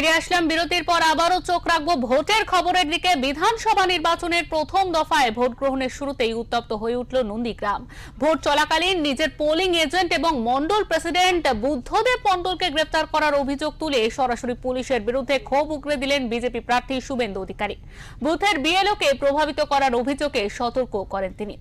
ফিরে আসলাম বিরতির পর। আবারও চোখ রাখবো ভোটের খবরের দিকে। বিধানসভা নির্বাচনের প্রথম দফায় ভোট গ্রহণের শুরুতেই উত্তপ্ত হয়ে উঠল নন্দীগ্রাম। ভোট চলাকালীন নিজের পোলিং এজেন্ট এবং মন্ডল প্রেসিডেন্ট বুদ্ধদেব মন্ডলকে গ্রেফতার করার অভিযোগ তুলে সরাসরি পুলিশের বিরুদ্ধে ক্ষোভ উগরে দিলেন বিজেপি প্রার্থী শুভেন্দু অধিকারী। বুথের বিএলওকে প্রভাবিত করার অভিযোগে সতর্ক করেন তিনি।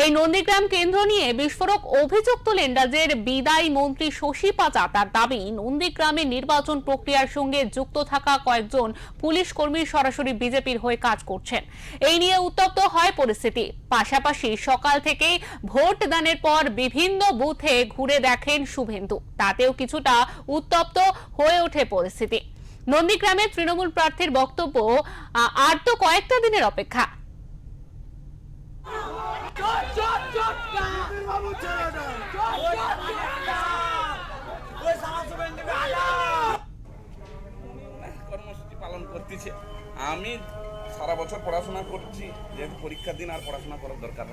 এই নন্দীগ্রাম কেন্দ্র নিয়ে বিস্ফোরক অভিযোগ তুলেন রাজ্যের বিদায়ী মন্ত্রী শশী পাচা। তার দাবি, নন্দীগ্রামে নির্বাচন প্রক্রিয়ার সঙ্গে যুক্ত থাকা কয়েকজন পুলিশ কর্মী সরাসরি বিজেপির হয়ে কাজ করছেন। এই নিয়ে উত্তপ্ত হয় পরিস্থিতি। পাশাপাশি সকাল থেকেই ভোট দানের পর বিভিন্ন বুথে ঘুরে দেখেন শুভেন্দু। তাতেও কিছুটা উত্তপ্ত হয়ে ওঠে পরিস্থিতি। নন্দীগ্রামে তৃণমূল প্রার্থীর বক্তব্য, আর তো কয়েকটা দিনের অপেক্ষা। কর্মসূচি পালন করতেছে। আমি সারা বছর পড়াশোনা করছি, যেহেতু পরীক্ষার দিন আর পড়াশোনা করার দরকার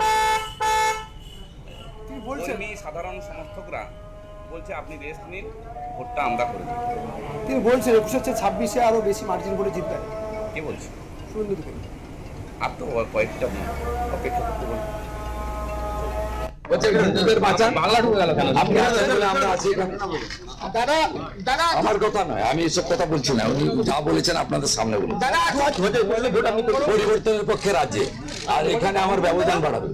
নেই। সাধারণ সমর্থকরা বলছে আপনি রেস্ট নিন, ভোটটা আমরা করে দিই। তিনি বলছেন 21-26 আরো বেশি মার্জিন করে জিতবে। কে বলছে? শুভেন্দু অধিকারী। আর তো কয়েকটা অপেক্ষা করতে বলছে। আমার কথা নয়, আমি এসব কথা বলছি না। উনি যা বলেছেন আপনাদের সামনে বলুন। পরিবর্তনের পক্ষে রাজ্যে, আর এখানে আমার ব্যবধান বাড়াবে।